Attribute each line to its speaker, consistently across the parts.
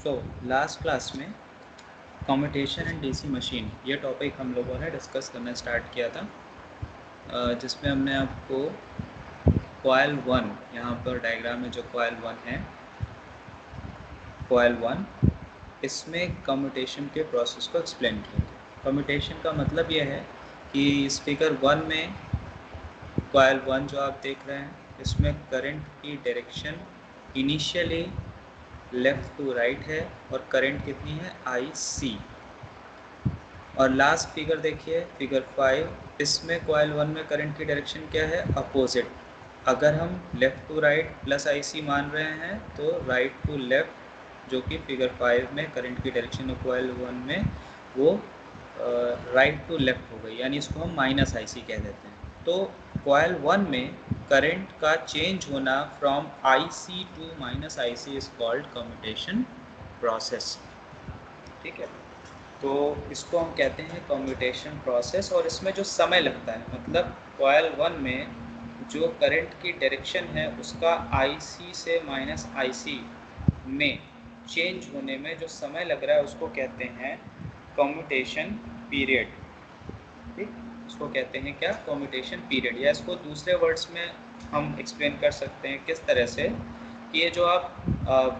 Speaker 1: तो last class में commutation and DC machine ये टॉपिक हम लोगों ने डिस्कस करना स्टार्ट किया था, जिसमें हमने आपको कॉइल 1, यहाँ पर डायग्राम में जो कॉइल 1 है, कॉइल 1, इसमें कम्यूटेशन के प्रोसेस को एक्सप्लेन किया। कम्यूटेशन का मतलब ये है कि इस फिगर 1 में कॉइल 1 जो आप देख रहे हैं, इसमें करंट की direction initially left to right है और करंट कितनी है IC। और लास्ट फिगर देखिए, फिगर 5, इसमें कॉइल 1 में करंट की डायरेक्शन क्या है, अपोजिट। अगर हम left to right plus IC मान रहे हैं तो राइट टू लेफ़्ट, जो कि फिगर 5 में करंट की डायरेक्शन कॉइल 1 में वो राइट टू लेफ़्ट हो गई, यानी इसको हम माइनस IC कह देते हैं। तो कॉइल 1 में करंट का चेंज होना from IC to minus IC is called commutation process. ठीक है, तो इसको हम कहते हैं कम्यूटेशन प्रोसेस। और इसमें जो समय लगता है, मतलब कॉइल 1 में जो करंट की डायरेक्शन है उसका IC से माइनस IC में चेंज होने में जो समय लग रहा है उसको कहते हैं कम्यूटेशन पीरियड। ठीक, इसको कहते हैं क्या, कम्यूटेशन पीरियड। या इसको दूसरे वर्ड्स में हम एक्सप्लेन कर सकते हैं किस तरह से, कि ये जो आप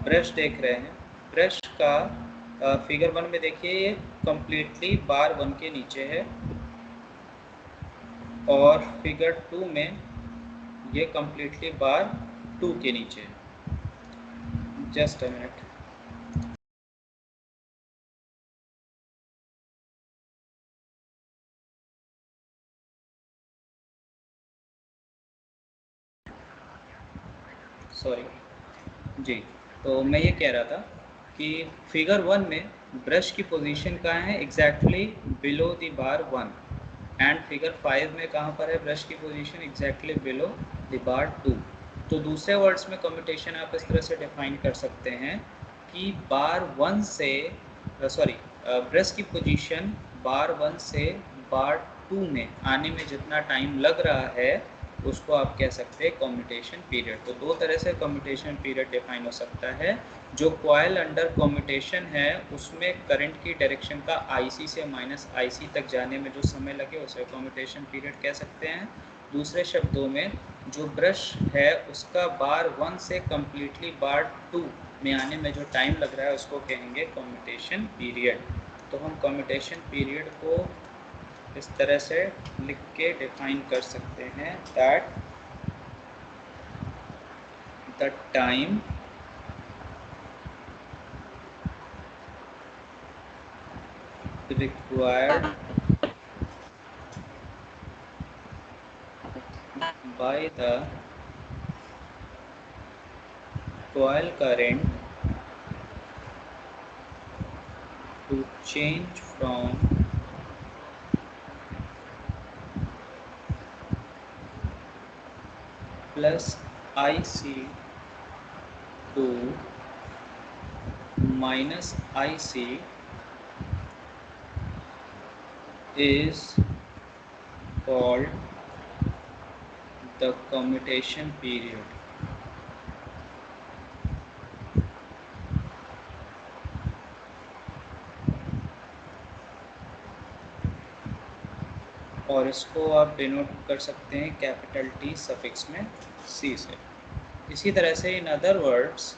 Speaker 1: ब्रश देख रहे हैं, ब्रश का फिगर 1 में देखिए ये कम्प्लीटली बार 1 के नीचे है, और फिगर 2 में ये कम्प्लीटली बार 2 के नीचे है। Just a minute. सॉरी जी, तो मैं ये कह रहा था कि फिगर 1 में ब्रश की पोजीशन कहाँ है, exactly below the bar 1, and figure 5 में कहाँ पर है ब्रश की position, exactly below the bar 2। तो दूसरे वर्ड्स में कम्यूटेशन आप इस तरह से डिफाइन कर सकते हैं कि बार 1 से ब्रश की पोजीशन बार 1 से बार 2 में आने में जितना टाइम लग रहा है उसको आप कह सकते हैं कम्यूटेशन पीरियड। तो दो तरह से कम्यूटेशन पीरियड डिफाइन हो सकता है। जो कॉइल अंडर कम्यूटेशन है उसमें करंट की डायरेक्शन का IC से माइनस IC तक जाने में जो समय लगे उसे कम्यूटेशन पीरियड कह सकते हैं। दूसरे शब्दों में जो ब्रश है उसका बार 1 से कम्प्लीटली बार 2 में आने में जो टाइम लग रहा है उसको कहेंगे कम्यूटेशन पीरियड। तो हम कम्यूटेशन पीरियड को इस तरह से लिख के डिफाइन कर सकते हैं that the time required by the coil current to change from plus IC to minus IC is called the commutation period। और इसको आप डिनोट कर सकते हैं कैपिटल T सफिक्स में C से। इसी तरह से in other words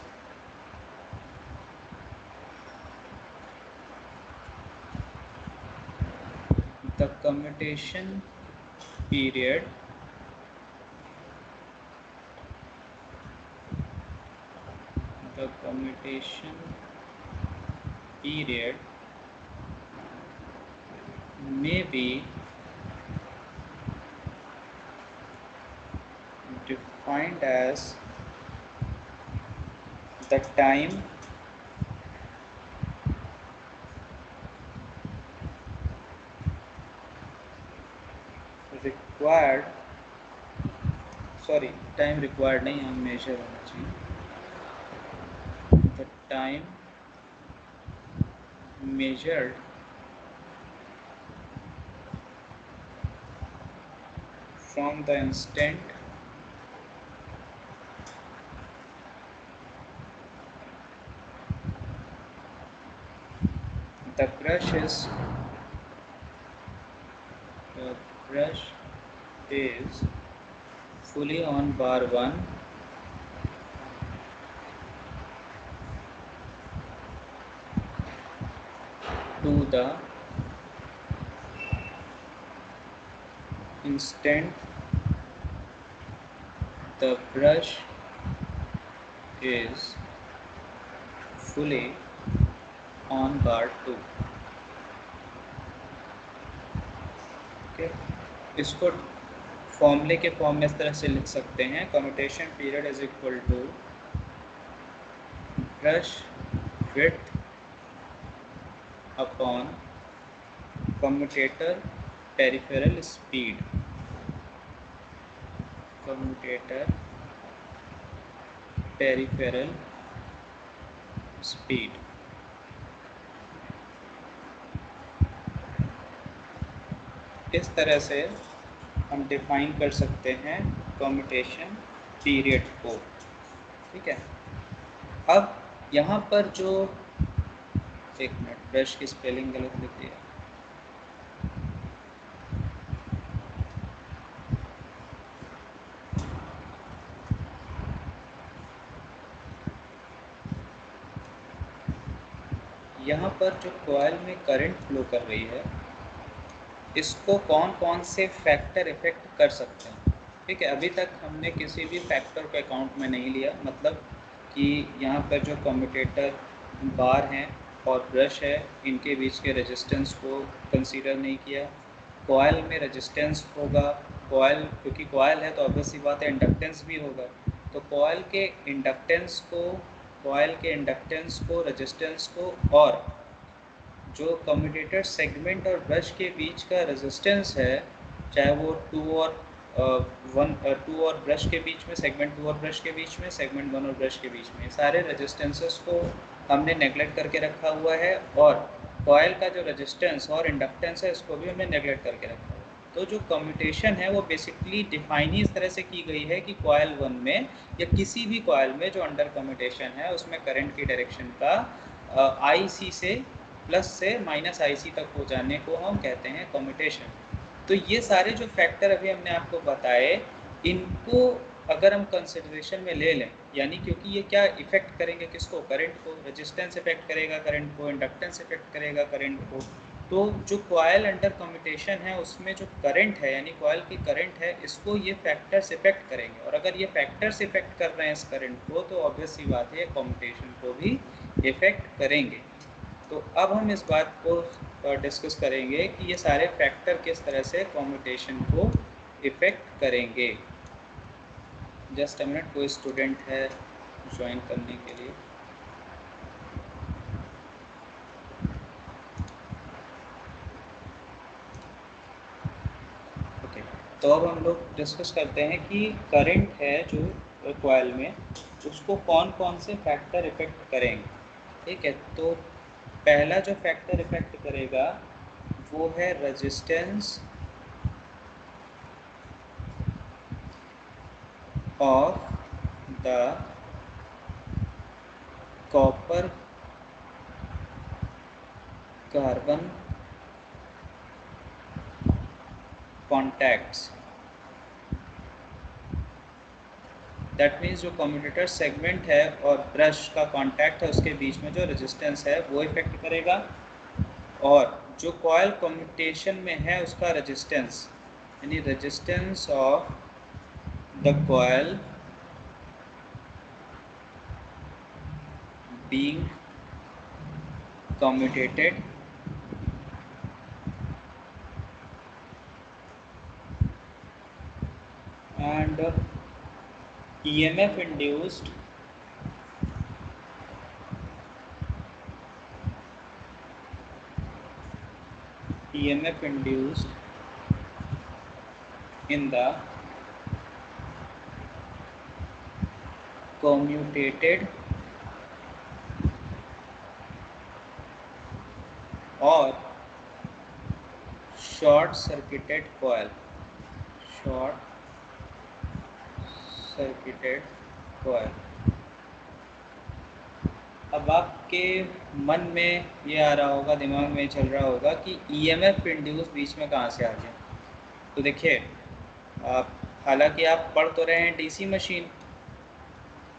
Speaker 1: the commutation period may be defined as the time required, time required नहीं, हम मेजर होना चाहिए, the time measured from the instant the brush is fully on bar 1 to the instant the brush is fully on bar 2। Okay, इसको फॉर्मूले के form में इस तरह से लिख सकते हैं, commutation period is equal to brush width upon commutator peripheral speed. Commutator peripheral speed. इस तरह से हम डिफाइन कर सकते हैं कम्यूटेशन पीरियड को। ठीक है, अब यहाँ पर जो, एक मिनट, ब्रश की स्पेलिंग गलत लिख दिया। यहाँ पर जो कॉइल में करंट फ्लो कर रही है, इसको कौन कौन से फैक्टर इफेक्ट कर सकते हैं। ठीक है, अभी तक हमने किसी भी फैक्टर को अकाउंट में नहीं लिया, मतलब कि यहाँ पर जो कम्यूटेटर बार हैं और ब्रश है, इनके बीच के रेजिस्टेंस को कंसीडर नहीं किया। कॉइल में रेजिस्टेंस होगा, कॉइल, क्योंकि कॉइल है तो ऑब्वियस सी बात है इंडक्टेंस भी होगा, तो कॉइल के इंडक्टेंस को, रेजिस्टेंस को, और जो कम्यूटेटर सेगमेंट और ब्रश के बीच का रेजिस्टेंस है, चाहे वो 2 और ब्रश के बीच में, सेगमेंट 2 और ब्रश के बीच में, सेगमेंट 1 और ब्रश के बीच में, सारे रेजिस्टेंसेस को हमने नेगलेक्ट करके रखा हुआ है, और कॉइल का जो रेजिस्टेंस और इंडक्टेंस है, इसको भी हमने नेगलेक्ट करके रखा हुआ है। तो जो कम्यूटेशन है वो बेसिकली डिफाइन ही इस तरह से की गई है कि कॉइल 1 में या किसी भी कॉइल में जो अंडर कम्यूटेशन है, उसमें करंट की डायरेक्शन का IC से प्लस से माइनस IC तक हो जाने को हम कहते हैं कम्यूटेशन। तो ये सारे जो फैक्टर अभी हमने आपको बताए, इनको अगर हम कंसिडरेशन में ले लें, यानी क्योंकि ये क्या इफेक्ट करेंगे, किसको, करंट को, रेजिस्टेंस इफेक्ट करेगा करंट को, इंडक्टेंस इफेक्ट करेगा करंट को। तो जो कॉइल अंडर कम्यूटेशन है, उसमें जो करंट है, यानी कॉइल की करंट है, इसको ये फैक्टर्स इफेक्ट करेंगे, और अगर ये फैक्टर्स इफेक्ट कर रहे हैं इस करंट को, तो ऑब्वियस सी बात है कम्यूटेशन को भी इफेक्ट करेंगे। तो अब हम इस बात को डिस्कस करेंगे कि ये सारे फैक्टर किस तरह से कम्यूटेशन को इफ़ेक्ट करेंगे। जस्ट अ मिनट, कोई स्टूडेंट है ज्वाइन करने के लिए। ओके, तो अब हम लोग डिस्कस करते हैं कि करंट है जो कॉइल में, उसको कौन कौन से फैक्टर इफ़ेक्ट करेंगे। ठीक है, तो पहला जो फैक्टर इफ़ेक्ट करेगा वो है resistance of the copper carbon contacts। That means जो कम्यूटेटर सेगमेंट है और ब्रश का कांटेक्ट है, उसके बीच में जो रेजिस्टेंस है वो इफेक्ट करेगा, और जो कॉइल कम्यूटेशन में है उसका रेजिस्टेंस, यानी resistance of the coil being commutated and EMF induced in the commutated or short circuited coil, short circuited coil। अब आपके मन में ये आ रहा होगा, दिमाग में चल रहा होगा कि ईएमएफ इंड्यूस बीच में कहाँ से आ गया। तो देखिए, आप हालांकि आप पढ़ तो रहे हैं डीसी मशीन,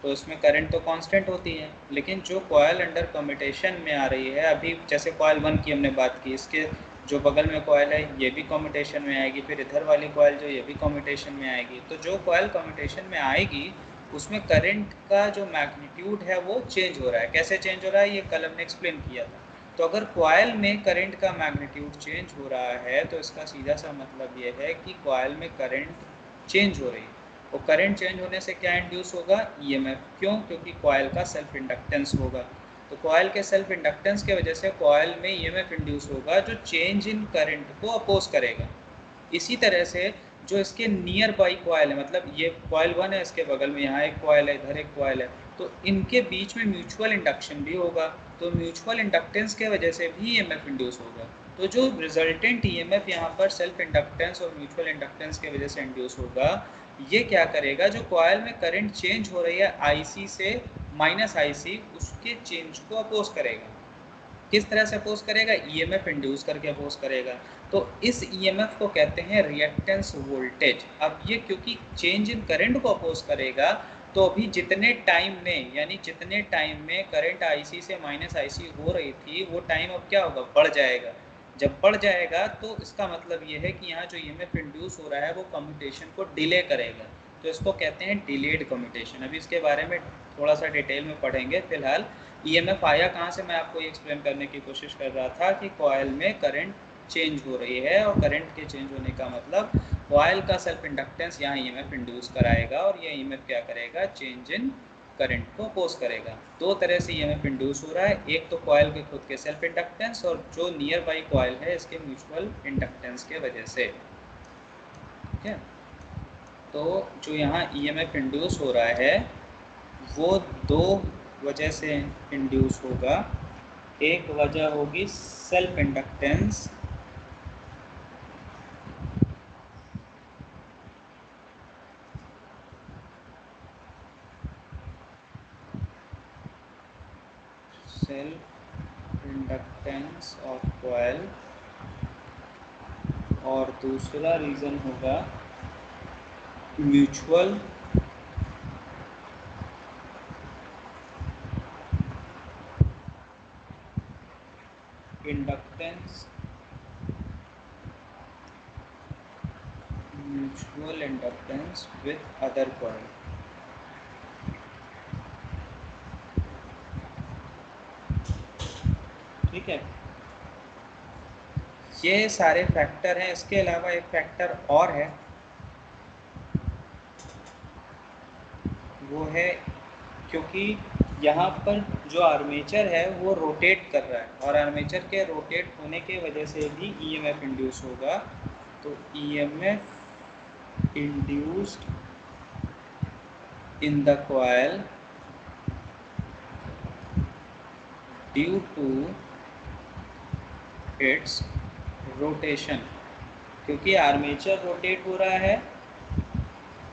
Speaker 1: तो उसमें करंट तो कांस्टेंट होती है, लेकिन जो कॉयल अंडर कम्यूटेशन में आ रही है, अभी जैसे कॉयल 1 की हमने बात की, इसके जो बगल में कॉयल है ये भी कम्यूटेशन में आएगी, फिर इधर वाली कॉयल जो ये भी कम्यूटेशन में आएगी। तो जो कॉयल कम्यूटेशन में आएगी उसमें करंट का जो मैग्नीट्यूड है वो चेंज हो रहा है। कैसे चेंज हो रहा है, ये कल हमने एक्सप्लेन किया था। तो अगर कॉयल में करंट का मैग्नीट्यूड चेंज हो रहा है तो इसका सीधा सा मतलब ये है कि कॉयल में करंट चेंज हो रही है। और करंट चेंज होने से क्या इंड्यूस होगा, ईएमएफ। क्यों? क्योंकि कॉयल का सेल्फ इंडक्टेंस होगा। तो कॉयल के सेल्फ इंडक्टेंस की वजह से कॉयल में ईएमएफ इंड्यूस होगा जो चेंज इन करंट को अपोज करेगा। इसी तरह से जो इसके नियर बाई कॉयल है, मतलब ये कॉयल 1 है, इसके बगल में यहाँ एक कॉयल है, इधर एक कॉयल है, तो इनके बीच में म्यूचुअल इंडक्शन भी होगा। तो म्यूचुअल इंडक्टेंस के वजह से भी ईएमएफ इंड्यूस होगा। तो जो रिजल्टेंट ईएमएफ यहाँ पर सेल्फ इंडक्टेंस और म्यूचुअल इंडक्टेंस के वजह से इंड्यूस होगा, ये क्या करेगा, जो कॉयल में करंट चेंज हो रही है आईसी से माइनस आईसी, उसके चेंज को अपोज करेगा। किस तरह से अपोज करेगा, ईएमएफ इंड्यूस करके अपोज करेगा। तो इस ईएमएफ को कहते हैं रिएक्टेंस वोल्टेज। अब ये क्योंकि चेंज इन करंट को अपोज करेगा, तो अभी जितने टाइम में, यानी जितने टाइम में करंट आईसी से माइनस आईसी हो रही थी, वो टाइम अब क्या होगा, बढ़ जाएगा। जब बढ़ जाएगा तो इसका मतलब ये है कि यहाँ जो ईएमएफ इंड्यूस हो रहा है वो कम्यूटेशन को डिले करेगा। तो इसको कहते हैं डिलेड कम्यूटेशन। अभी इसके बारे में थोड़ा सा डिटेल में पढ़ेंगे। फिलहाल ईएमएफ आया कहाँ से, मैं आपको ये एक्सप्लेन करने की कोशिश कर रहा था कि कॉयल में करंट चेंज हो रही है, और करंट के चेंज होने का मतलब कॉयल का सेल्फ इंडक्टेंस यहाँ ईएमएफ इंड्यूस कराएगा, और ये ईएमएफ क्या करेगा, चेंज इन करंट को अपोज करेगा। दो तरह से ईएमएफ इंड्यूस हो रहा है, एक तो कॉयल के खुद के सेल्फ इंडक्टेंस, और जो नियर बाई कॉयल है इसके म्यूचुअल इंडक्टेंस के वजह से। ठीक है, तो जो यहाँ ईएमएफ इंड्यूस हो रहा है वो दो वजह से इंड्यूस होगा। एक वजह होगी self inductance, self inductance of coil, और दूसरा रीज़न होगा mutual inductance, mutual inductance with other coil. ठीक है, ये सारे फैक्टर हैं। इसके अलावा एक फैक्टर और है, वो है क्योंकि यहाँ पर जो आर्मेचर है वो रोटेट कर रहा है, और आर्मेचर के रोटेट होने के वजह से भी ईएमएफ इंड्यूस होगा। तो EMF induced in the coil due to its rotation. क्योंकि आर्मेचर रोटेट हो रहा है,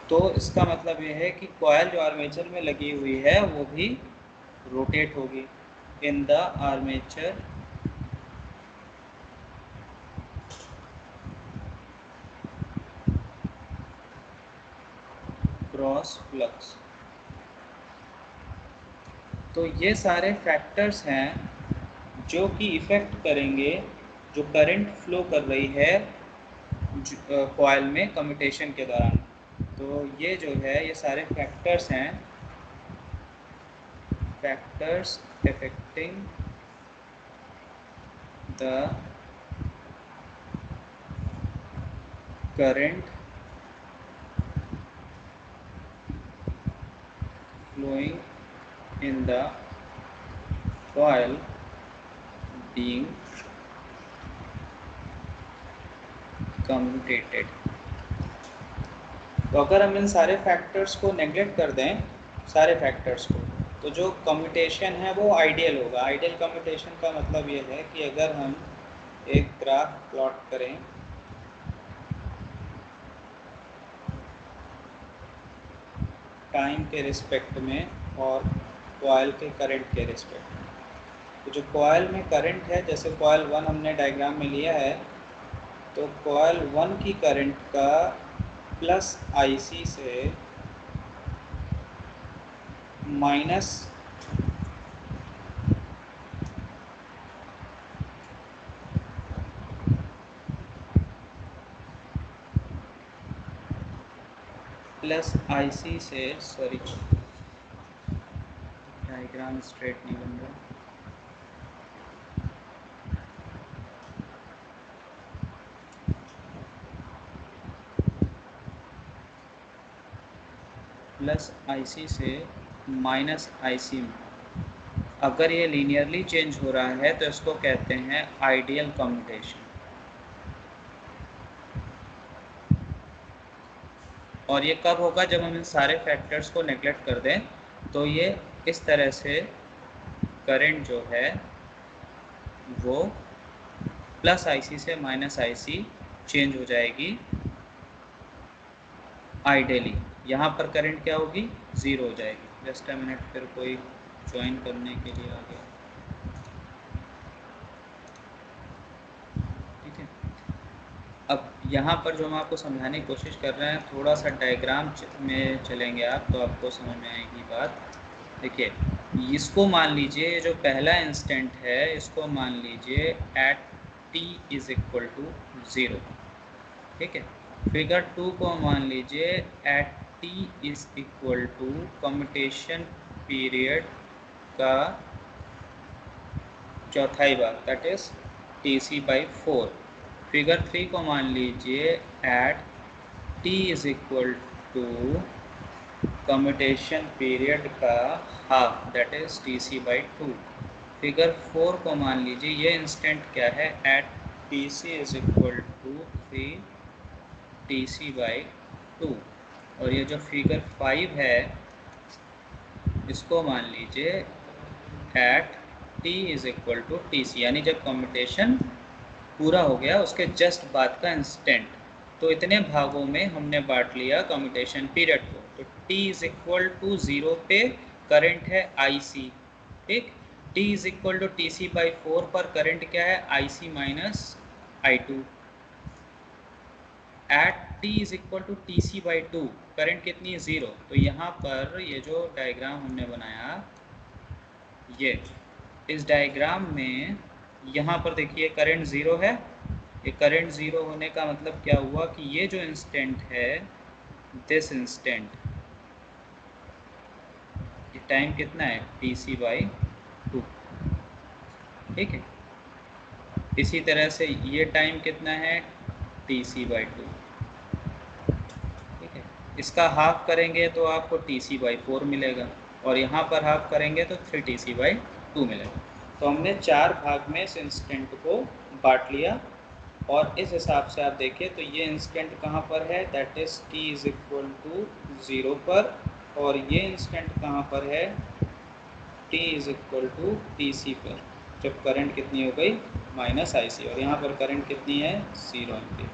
Speaker 1: तो इसका मतलब यह है कि कॉइल जो आर्मेचर में लगी हुई है वो भी रोटेट होगी in the armature cross flux. तो ये सारे फैक्टर्स हैं जो कि इफ़ेक्ट करेंगे जो करंट फ्लो कर रही है कॉइल में कम्यूटेशन के दौरान। तो ये जो है ये सारे फैक्टर्स हैं, factors affecting the current flowing in the coil being commutated. तो अगर हम इन सारे फैक्टर्स को नेगलेक्ट कर दें, सारे फैक्टर्स को, तो जो कम्यूटेशन है वो आइडियल होगा। आइडियल कम्यूटेशन का मतलब ये है कि अगर हम एक ग्राफ प्लॉट करें टाइम के रिस्पेक्ट में, और कॉइल के करंट के रिस्पेक्ट में। तो जो कॉइल में करंट है, जैसे कॉइल 1 हमने डायग्राम में लिया है, तो कॉइल 1 की करंट का प्लस आईसी से माइनस आईसी से, सॉरी डायग्राम स्ट्रेट नहीं बन रहा, प्लस आईसी से माइनस आईसी में अगर ये लीनियरली चेंज हो रहा है तो इसको कहते हैं आइडियल कम्यूटेशन। और ये कब होगा? जब हम इन सारे फैक्टर्स को नेगलेक्ट कर दें, तो ये इस तरह से करंट जो है वो प्लस आईसी से माइनस आईसी चेंज हो जाएगी आइडियली। यहाँ पर करंट क्या होगी? ज़ीरो हो जाएगी। जस्ट अ मिनट, फिर कोई ज्वाइन करने के लिए आ गया, ठीक है। अब यहाँ पर जो हम आपको समझाने की कोशिश कर रहे हैं, थोड़ा सा डायग्राम में चलेंगे आप तो आपको समझ में आएगी बात। देखिए, इसको मान लीजिए, जो पहला इंस्टेंट है इसको मान लीजिए at t is equal to 0, ठीक है। फिगर 2 को मान लीजिए at t is equal to commutation period का चौथाई भाग, दैट इज tc/4। फिगर 3 को मान लीजिए at t is equal to commutation period का half, that is tc/2। Figure 4 को मान लीजिए, ये इंस्टेंट क्या है? At tc is equal to 3 tc/2। और ये जो फिगर 5 है इसको मान लीजिए at t is equal to tc, यानी जब कम्यूटेशन पूरा हो गया उसके जस्ट बाद का इंस्टेंट। तो इतने भागों में हमने बांट लिया कम्यूटेशन पीरियड को। तो t इज इक्वल टू 0 पे करंट है IC, ठीक। t is equal to tc/4 पर करंट क्या है? IC minus I2। At t is equal to tc/2 current कितनी है? 0। तो यहाँ पर ये जो डायग्राम हमने बनाया, ये इस डायग्राम में यहाँ पर देखिए करंट 0 है। ये करंट 0 होने का मतलब क्या हुआ कि ये जो इंस्टेंट है, दिस इंस्टेंट, ये टाइम कितना है? tc/2, ठीक है। इसी तरह से ये टाइम कितना है? tc/2, ठीक है। इसका हाफ करेंगे तो आपको tc/4 मिलेगा, और यहाँ पर हाफ करेंगे तो 3tc/2 मिलेगा। तो हमने 4 भाग में इस इंस्टेंट को बांट लिया, और इस हिसाब से आप देखिए तो ये इंस्टेंट कहाँ पर है? That is t is equal to 0 पर, और ये इंस्टेंट कहाँ पर है? t is equal to tc पर, जब करंट कितनी हो गई? माइनस IC, और यहाँ पर करंट कितनी है? 0 एम्पीयर।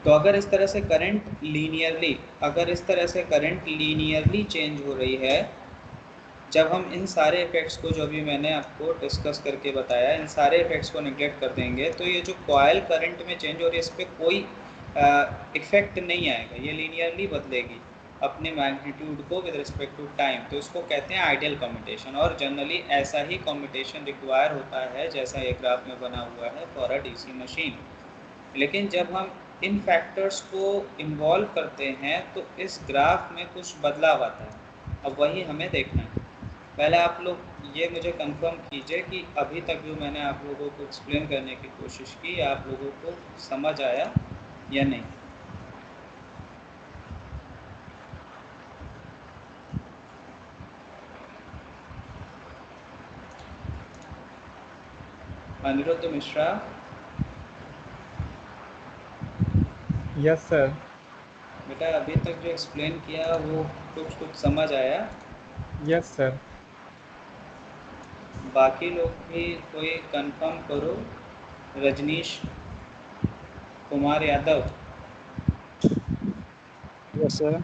Speaker 1: तो अगर इस तरह से करंट लीनियरली चेंज हो रही है, जब हम इन सारे इफ़ेक्ट्स को, जो भी मैंने आपको डिस्कस करके बताया, इन सारे इफ़ेक्ट्स को निगलेक्ट कर देंगे, तो ये जो कॉइल करंट में चेंज हो रही है इस पर कोई इफ़ेक्ट नहीं आएगा, ये लीनियरली बदलेगी अपने मैग्नीट्यूड को विद रिस्पेक्ट टू टाइम। तो इसको कहते हैं आइडियल कम्यूटेशन, और जनरली ऐसा ही कम्यूटेशन रिक्वायर होता है जैसा ये ग्राफ में बना हुआ है फॉर अ DC मशीन। लेकिन जब हम इन फैक्टर्स को इन्वॉल्व करते हैं तो इस ग्राफ में कुछ बदलाव आता है। अब वही हमें देखना है। पहले आप लोग ये मुझे कंफर्म कीजिए कि अभी तक जो मैंने आप लोगों को एक्सप्लेन करने की कोशिश की, आप लोगों को समझ आया या नहीं? अनिरुद्ध मिश्रा।
Speaker 2: Yes sir.
Speaker 1: बेटा अभी तक जो एक्सप्लेन किया वो कुछ समझ आया?
Speaker 2: Yes sir.
Speaker 1: बाकी लोग भी कोई कंफर्म करो। रजनीश कुमार यादव।
Speaker 3: Yes sir.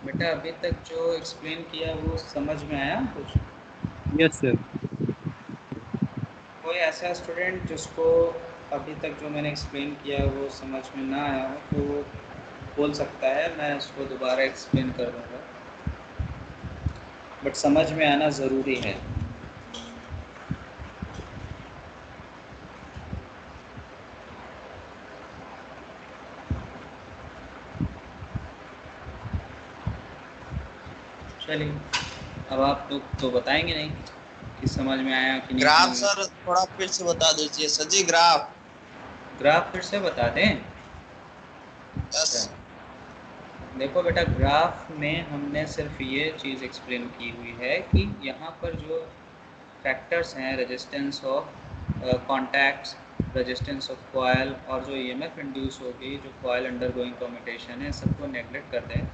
Speaker 1: बेटा अभी तक जो एक्सप्लेन किया वो समझ में आया कुछ?
Speaker 2: Yes sir.
Speaker 1: कोई ऐसा स्टूडेंट जिसको अभी तक जो मैंने एक्सप्लेन किया वो समझ में ना आया हो तो वो बोल सकता है, मैं उसको दोबारा एक्सप्लेन कर दूँगा, बट समझ में आना ज़रूरी है। चलिए, अब आप लोग तो बताएंगे नहीं कि समझ में आया कि नहीं
Speaker 3: ग्राफ
Speaker 1: समझ में।
Speaker 3: सर थोड़ा फिर से बता दीजिए सर जी। ग्राफ।
Speaker 1: ग्राफ फिर से बता दें?
Speaker 3: यस।
Speaker 1: अच्छा, देखो बेटा, ग्राफ में हमने सिर्फ ये चीज़ एक्सप्लेन की हुई है कि यहाँ पर जो फैक्टर्स हैं, resistance of contacts, resistance of coil और जो ईएमएफ इंड्यूस होगी जो कॉयल अंडर गोइंग कम्यूटेशन है, सबको नेगलेक्ट कर दें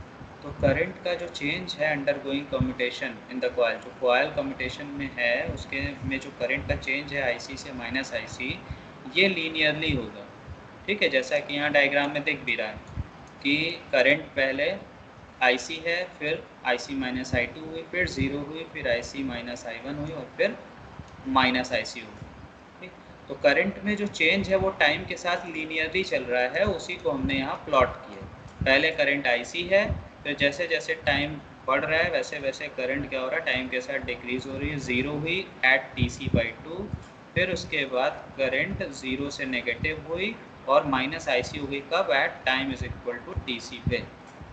Speaker 1: तो करंट का जो चेंज है under going commutation in the coil, जो कॉयल कम्यूटेशन में है उसके में जो करंट का चेंज है आईसी से माइनस आईसी, ये लीनियरली होगा। ठीक है, जैसा कि यहाँ डायग्राम में दिख भी रहा है कि करंट पहले आईसी है, फिर आईसी माइनस आई टू हुई, फिर ज़ीरो हुई, फिर आईसी माइनस आई वन हुई और फिर माइनस आईसी हुई। ठीक, तो करंट में जो चेंज है वो टाइम के साथ लीनियरली चल रहा है, उसी को हमने यहाँ प्लॉट किया। पहले करंट आईसी है, फिर जैसे जैसे टाइम बढ़ रहा है वैसे वैसे करंट क्या हो रहा है, टाइम के साथ डिक्रीज़ हो रही है। ज़ीरो हुई at T C by two, फिर उसके बाद करंट ज़ीरो से नेगेटिव हुई और माइनस आईसी हुई कब, at time is equal to T C पे।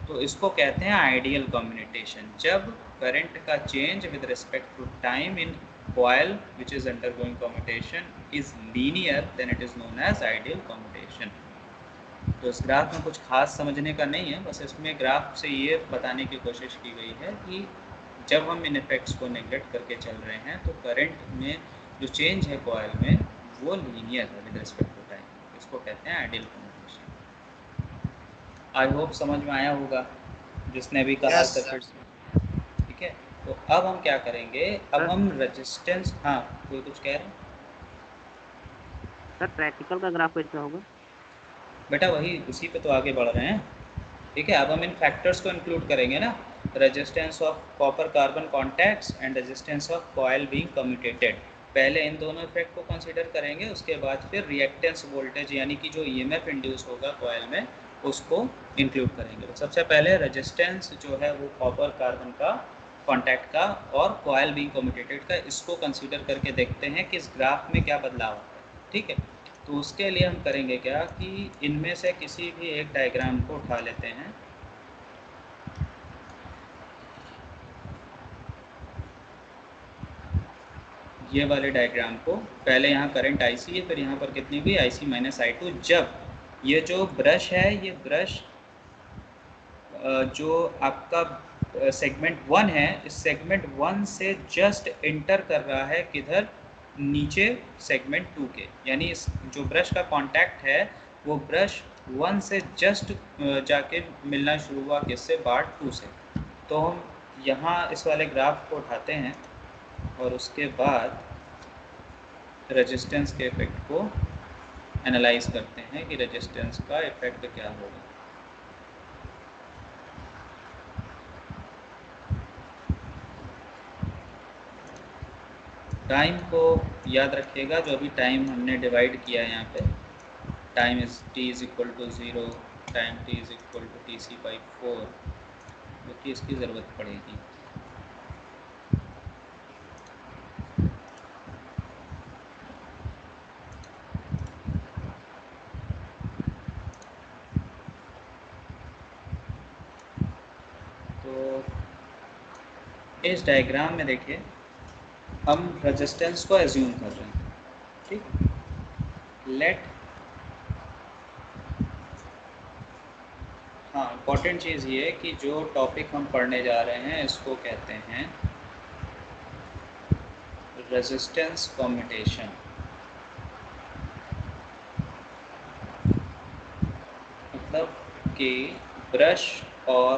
Speaker 1: तो इसको कहते हैं आइडियल कम्यूटेशन, जब करंट का change with respect to time in coil which is undergoing commutation is linear, then it is known as ideal commutation। तो इस ग्राफ में कुछ खास समझने का नहीं है, बस इसमें ग्राफ से ये बताने की कोशिश की गई है कि जब हम इन इफेक्ट्स को नेगलेक्ट करके चल रहे हैं तो करंट में जो चेंज है कॉयल में वो लीनियर है विद रिस्पेक्ट टू टाइम, इसको कहते हैं आइडियल कम्यूटेशन। आई होप समझ में आया होगा जिसने भी कहा
Speaker 3: यस
Speaker 1: था
Speaker 3: सर।
Speaker 1: फिर से। ठीक है, तो अब हम क्या करेंगे, अब
Speaker 4: सर
Speaker 1: हम रेजिस्टेंस, हाँ कोई कुछ कह रहे हैं?
Speaker 4: सर प्रैक्टिकल का ग्राफ कैसा होगा?
Speaker 1: बेटा वही उसी पे तो आगे बढ़ रहे हैं। ठीक है, अब हम इन फैक्टर्स को इंक्लूड करेंगे ना, resistance of copper carbon contacts and resistance of coil being commutated. पहले इन दोनों इफेक्ट को कंसीडर करेंगे, उसके बाद फिर रिएक्टेंस वोल्टेज यानी कि जो ईएमएफ इंड्यूस होगा कॉयल में उसको इंक्लूड करेंगे। तो सबसे पहले रेजिस्टेंस जो है वो कॉपर कार्बन का कॉन्टैक्ट का और कॉयल बीइंग कम्यूटेटेड का, इसको कंसीडर करके देखते हैं कि इस ग्राफ में क्या बदलाव आता है। ठीक है, तो उसके लिए हम करेंगे क्या कि इनमें से किसी भी एक डायग्राम को उठा लेते हैं। ये वाले डायग्राम को, पहले यहाँ करंट आईसी है, फिर यहाँ पर कितनी हुई आईसी माइनस आई टू। जब ये जो ब्रश है, ये ब्रश जो आपका सेगमेंट वन है, इस सेगमेंट वन से जस्ट इंटर कर रहा है किधर, नीचे सेगमेंट टू के, यानी इस जो ब्रश का कांटेक्ट है वो ब्रश वन से जस्ट जाके मिलना शुरू हुआ किससे, बार टू से। तो हम यहाँ इस वाले ग्राफ को उठाते हैं और उसके बाद रेजिस्टेंस के इफेक्ट को एनालाइज करते हैं कि रेजिस्टेंस का इफेक्ट क्या होगा। टाइम को याद रखिएगा, जो अभी टाइम हमने डिवाइड किया है यहाँ पे, time is T is equal to zero, time T is equal to T C by 4, क्योंकि इसकी ज़रूरत पड़ेगी। तो इस डायग्राम में देखिए हम रेजिस्टेंस को एज्यूम कर रहे हैं। ठीक, लेट, हाँ इम्पॉर्टेंट चीज़ ये है कि जो टॉपिक हम पढ़ने जा रहे हैं इसको कहते हैं रेजिस्टेंस कम्यूटेशन। मतलब कि ब्रश और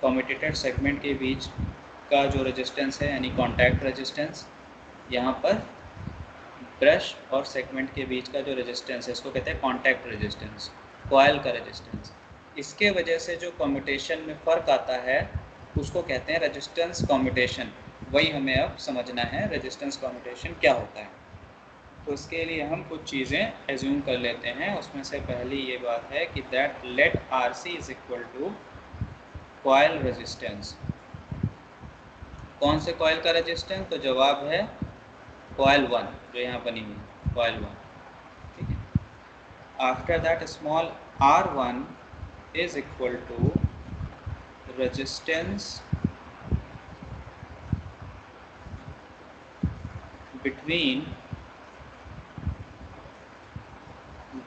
Speaker 1: कम्यूटेटेड सेगमेंट के बीच का जो रेजिस्टेंस है यानी कॉन्टैक्ट रेजिस्टेंस, यहाँ पर ब्रश और सेगमेंट के बीच का जो रेजिस्टेंस है इसको कहते हैं कॉन्टैक्ट रेजिस्टेंस, कॉयल का रेजिस्टेंस। इसके वजह से जो कम्यूटेशन में फ़र्क आता है उसको कहते हैं रेजिस्टेंस कम्यूटेशन। वही हमें अब समझना है रेजिस्टेंस कम्यूटेशन क्या होता है। तो इसके लिए हम कुछ चीज़ें एज्यूम कर लेते हैं। उसमें से पहली ये बात है कि that let R C is equal to coil resistance. कौन से कॉइल का रेजिस्टेंस? तो जवाब है कॉइल 1 जो यहाँ बनी हुई है, कॉइल 1। ठीक है। After that small r1 is equal to resistance between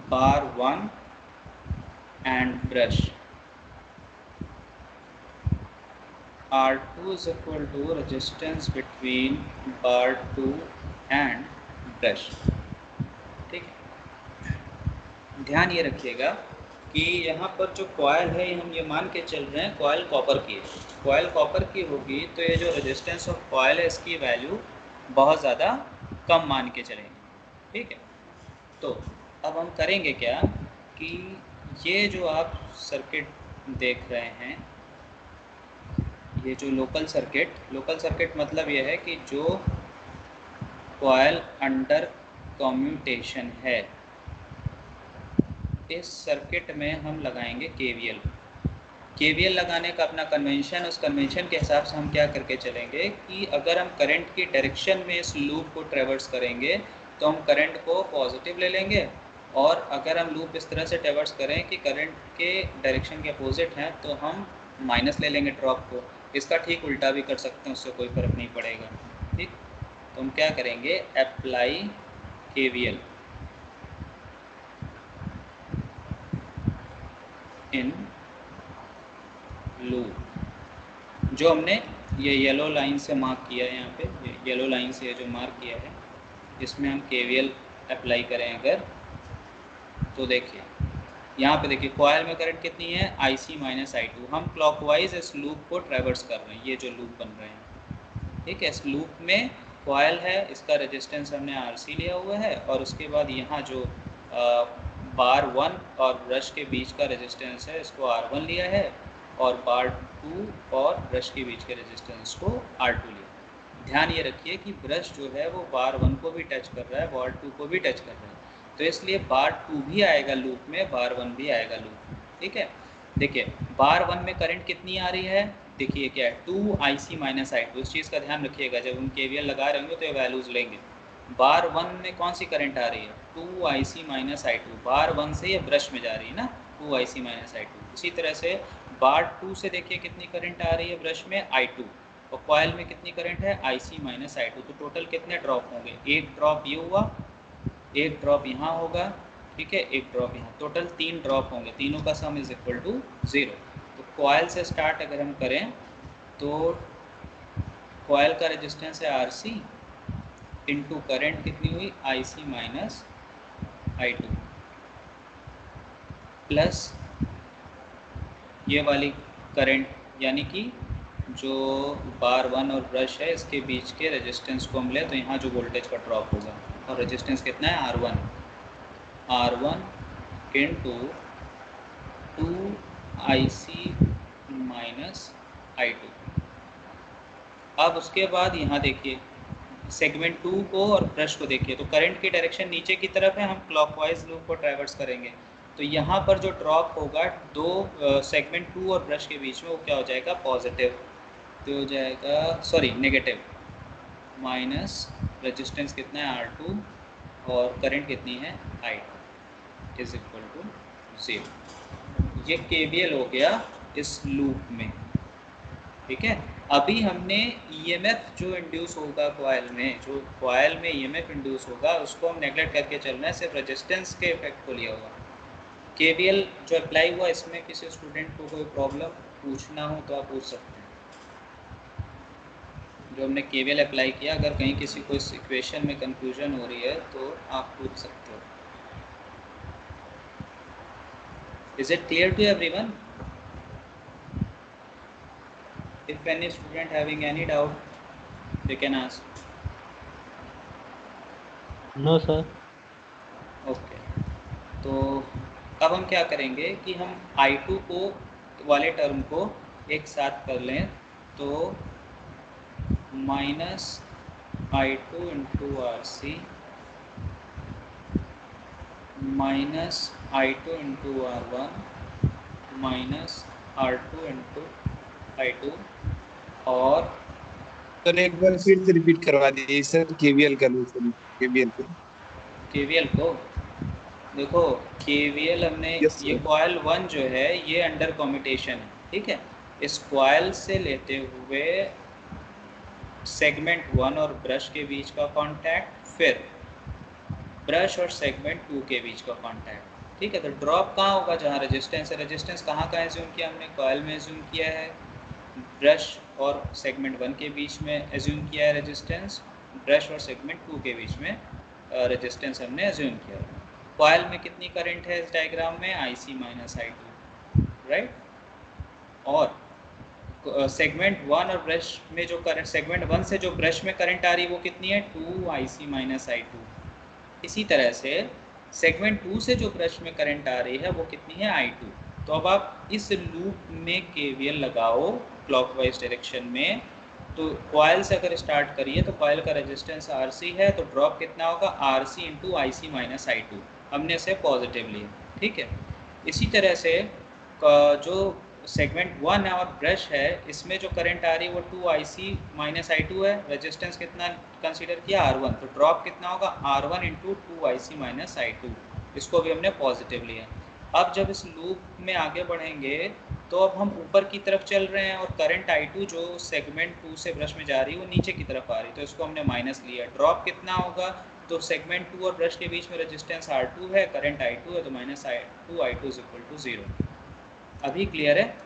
Speaker 1: bar 1 and brush. R2 is equal to resistance between bar 2 and brush. ठीक है। ध्यान ये रखिएगा कि यहाँ पर जो कॉयल है हम ये मान के चल रहे हैं कॉयल कॉपर की है। कॉयल कॉपर की होगी तो ये जो रेजिस्टेंस ऑफ कॉयल है इसकी वैल्यू बहुत ज़्यादा कम मान के चलेंगे। ठीक है। तो अब हम करेंगे क्या कि ये जो आप सर्किट देख रहे हैं, ये जो लोकल सर्किट मतलब ये है कि जो कॉयल अंडर कम्यूटेशन है, इस सर्किट में हम लगाएंगे केवीएल। केवीएल लगाने का अपना कन्वेंशन, उस कन्वेंशन के हिसाब से हम क्या करके चलेंगे कि अगर हम करंट की डायरेक्शन में इस लूप को ट्रेवर्स करेंगे तो हम करंट को पॉजिटिव ले लेंगे, और अगर हम लूप इस तरह से ट्रेवर्स करें कि करंट के डायरेक्शन के अपोजिट हैं तो हम माइनस ले लेंगे ड्रॉप को। इसका ठीक उल्टा भी कर सकते हैं, उससे कोई फ़र्क नहीं पड़ेगा। ठीक, तो हम क्या करेंगे, अप्लाई केवीएल इन लूप। जो हमने ये येलो लाइन से मार्क किया है, यहाँ पे येलो लाइन से ये जो मार्क किया है इसमें हम केवीएल अप्लाई करें अगर, तो देखिए यहाँ पे देखिए कॉयल में करंट कितनी है, IC माइनस I2। हम क्लॉकवाइज इस लूप को ट्रैवर्स कर रहे हैं, ये जो लूप बन रहे हैं। ठीक है, इस लूप में कॉयल है, इसका रेजिस्टेंस हमने RC लिया हुआ है, और उसके बाद यहाँ जो बार 1 और ब्रश के बीच का रेजिस्टेंस है इसको R1 लिया है, और बार 2 और ब्रश के बीच के रेजिस्टेंस को R2 लिया। ध्यान ये रखिए कि ब्रश जो है वो बार 1 को भी टच कर रहा है, बार 2 को भी टच कर रहा है, तो इसलिए बार 2 भी आएगा लूप में, बार 1 भी आएगा लूप में। ठीक है, देखिए बार 1 में करंट कितनी आ रही है, देखिए क्या है, 2 IC माइनस I2। इस चीज़ का ध्यान रखिएगा, जब हम KVL लगा रहे होंगे तो ये वैल्यूज़ लेंगे। बार 1 में कौन सी करंट आ रही है, 2 IC माइनस I2। बार 1 से ये ब्रश में जा रही है ना, 2 IC माइनस I2। इसी तरह से बार 2 से देखिए कितनी करंट आ रही है ब्रश में, I2, और कॉयल में कितनी करंट है, IC माइनस I2। तो टोटल कितने ड्रॉप होंगे, एक ड्रॉप ये हुआ, एक ड्रॉप यहाँ होगा, ठीक है, एक ड्रॉप यहाँ, टोटल 3 ड्रॉप होंगे, तीनों का सम इज इक्वल टू 0। तो कॉयल से स्टार्ट अगर हम करें तो कॉयल का रेजिस्टेंस है RC इनटू करंट कितनी हुई, IC माइनस I2, प्लस ये वाली करंट, यानी कि जो बार 1 और ब्रश है इसके बीच के रेजिस्टेंस को हम ले तो यहाँ जो वोल्टेज का ड्रॉप होगा, और रेजिस्टेंस कितना है, R1 into 2 IC minus I2। अब उसके बाद यहाँ देखिए सेगमेंट 2 को और ब्रश को देखिए, तो करंट की डायरेक्शन नीचे की तरफ है, हम क्लॉकवाइज लूप को ट्रैवर्स करेंगे, तो यहाँ पर जो ड्रॉप होगा दो सेगमेंट 2 और ब्रश के बीच में, वो क्या हो जाएगा, पॉजिटिव, तो हो जाएगा सॉरी नेगेटिव, माइनस रेजिस्टेंस कितना है R2 और करंट कितनी है I2 इज इक्वल टू 0। ये KVL हो गया इस लूप में। ठीक है, अभी हमने EMF जो इंड्यूस होगा कॉयल में, जो कॉयल में EMF इंड्यूस होगा उसको हम नेगलेक्ट करके चल रहे हैं, सिर्फ रेजिस्टेंस के इफेक्ट को लिया हुआ। KVL जो अप्लाई हुआ, इसमें किसी स्टूडेंट को कोई प्रॉब्लम पूछना हो तो आप पूछ सकते हैं। जो हमने KVL अप्लाई किया, अगर कहीं किसी को इस इक्वेशन में कंफ्यूजन हो रही है तो आप पूछ सकते हो। Is it clear to everyone? If any student having any doubt, they can ask.
Speaker 2: No sir.
Speaker 1: Okay. तो अब हम क्या करेंगे कि हम I2 को वाले टर्म को एक साथ कर लें, तो minus I2 into RC minus I2 into R1 minus R2 into I2 और
Speaker 4: सर एक बार फिर से रिपीट करवा दीजिए सर, केवीएल का सर, केवीएल को।
Speaker 1: केवीएल को देखो, केवीएल हमने
Speaker 4: Yes,
Speaker 1: ये
Speaker 4: sir.
Speaker 1: कॉयल 1 जो है ये अंडर कम्यूटेशन है, ठीक है। इस कॉयल से लेते हुए सेगमेंट 1 और ब्रश के बीच का कांटेक्ट, फिर ब्रश और सेगमेंट 2 के बीच का कांटेक्ट, ठीक है। तो ड्रॉप कहाँ होगा, जहाँ रेजिस्टेंस है। रेजिस्टेंस कहाँ का एज्यूम किया हमने, कॉयल में एज्यूम किया है, ब्रश और सेगमेंट 1 के बीच में एज्यूम किया है रेजिस्टेंस, ब्रश और सेगमेंट 2 के बीच में रेजिस्टेंस हमने एज्यूम किया है। कॉयल में कितनी करंट है इस डायग्राम में, IC माइनस I2, राइट। और सेगमेंट 1 और ब्रश में जो करंट, सेगमेंट 1 से जो ब्रश में करंट आ रही है वो कितनी है, 2IC माइनस I2। इसी तरह से सेगमेंट 2 से जो ब्रश में करंट आ रही है वो कितनी है, I2। तो अब आप इस लूप में केवीएल लगाओ क्लॉकवाइज डायरेक्शन में। तो कॉयल से अगर स्टार्ट करिए तो कॉयल का रेजिस्टेंस RC है, तो ड्रॉप कितना होगा, RC into IC minus I2। हमने इसे पॉजिटिव लिया, ठीक है। इसी तरह से जो सेगमेंट 1 है और ब्रश है, इसमें जो करंट आ रही है वो 2IC माइनस I2 है। रेजिस्टेंस कितना कंसीडर किया, R1। तो ड्रॉप कितना होगा, R1 into 2IC minus I2। इसको भी हमने पॉजिटिव लिया। अब जब इस लूप में आगे बढ़ेंगे तो अब हम ऊपर की तरफ चल रहे हैं और करंट I2 जो सेगमेंट 2 से ब्रश में जा रही है वो नीचे की तरफ आ रही है, तो इसको हमने माइनस लिया। ड्रॉप कितना होगा, तो सेगमेंट 2 और ब्रश के बीच में रेजिस्टेंस R2 है, करंट I2 है, तो minus 2I2 is equal to 0। अभी क्लियर है?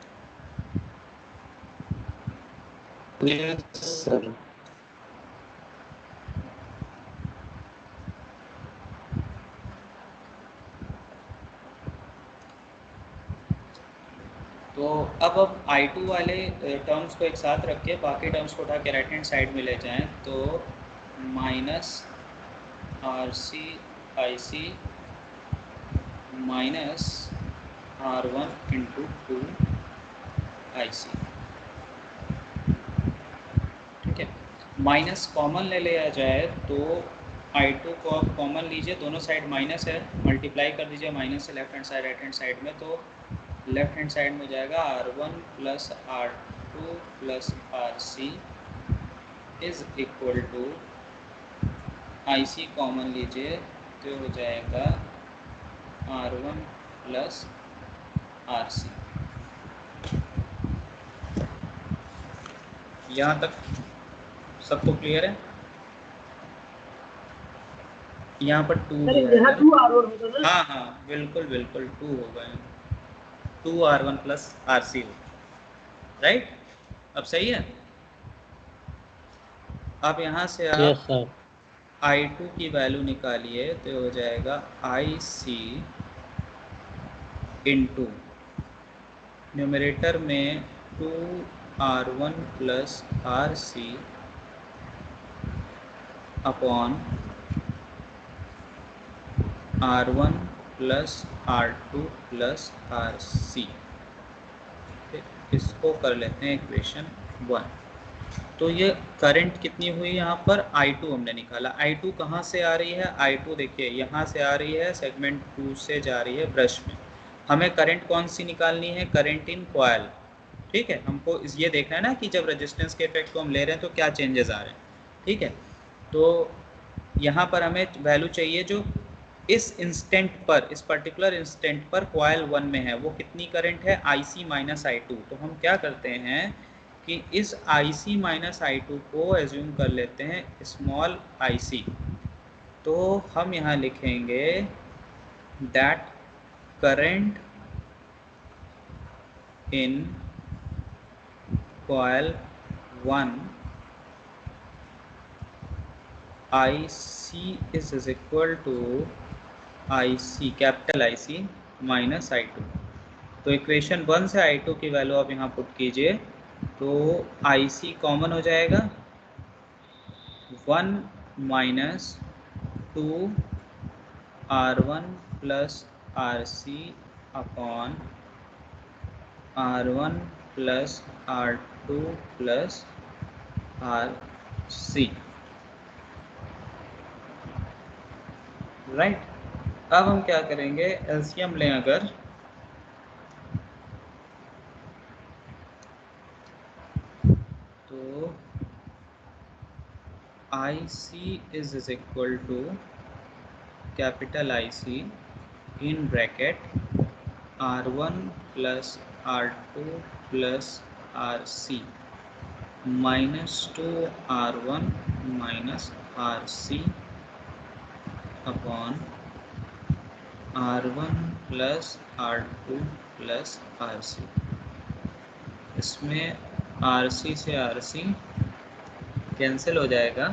Speaker 4: Yes, sir.
Speaker 1: तो अब I2 वाले टर्म्स को एक साथ रख के बाकी टर्म्स को उठा के राइट हैंड साइड में ले जाएं, तो minus RC IC minus R1 into 2IC, ठीक है। माइनस कॉमन ले लिया जाए तो I2 को आप कॉमन लीजिए, दोनों साइड माइनस है, मल्टीप्लाई कर दीजिए माइनस से left hand side right hand side में, तो लेफ्ट हैंड साइड में जाएगा R1 plus R2 plus RC is equal to IC common लीजिए तो हो जाएगा R1 प्लस RC। यहाँ तक सबको क्लियर है? यहाँ पर 2
Speaker 5: यहाँ 2 R1 होगा ना?
Speaker 1: हाँ हाँ बिल्कुल बिल्कुल 2 होगा, 2R1 प्लस RC हो, राइट। अब सही है। अब यहाँ से आप
Speaker 2: यस सर।
Speaker 1: I2 की वैल्यू निकालिए तो हो जाएगा IC इंटू न्यूमरेटर में 2R1 plus RC upon R1 plus R2 plus RC। इसको कर लेते हैं इक्वेशन 1। तो ये करंट कितनी हुई, यहाँ पर I2 हमने निकाला। I2 कहाँ से आ रही है, I2 देखिए यहाँ से आ रही है, सेगमेंट 2 से जा रही है ब्रश में। हमें करंट कौन सी निकालनी है, करंट इन कॉइल, ठीक है। हमको ये देखना है ना कि जब रेजिस्टेंस के इफेक्ट को हम ले रहे हैं तो क्या चेंजेस आ रहे हैं, ठीक है। तो यहाँ पर हमें वैल्यू चाहिए जो इस इंस्टेंट पर, इस पर्टिकुलर इंस्टेंट पर कॉइल 1 में है, वो कितनी करंट है, IC माइनस I2। तो हम क्या करते हैं कि इस IC माइनस I2 को एज्यूम कर लेते हैं स्मॉल IC। तो हम यहाँ लिखेंगे that current in coil 1 IC is equal to IC capital IC minus I2। तो इक्वेशन 1 से I2 की वैल्यू आप यहाँ पुट कीजिए तो IC कॉमन हो जाएगा, 1 minus 2R1 plus RC upon R1 plus R2 plus RC, right. अब हम क्या करेंगे, एलसीएम लें अगर, तो IC is equal to capital IC in bracket R1 plus R2 plus RC minus 2 R1 minus RC upon R1 plus R2 plus RC। इसमें RC से RC cancel हो जाएगा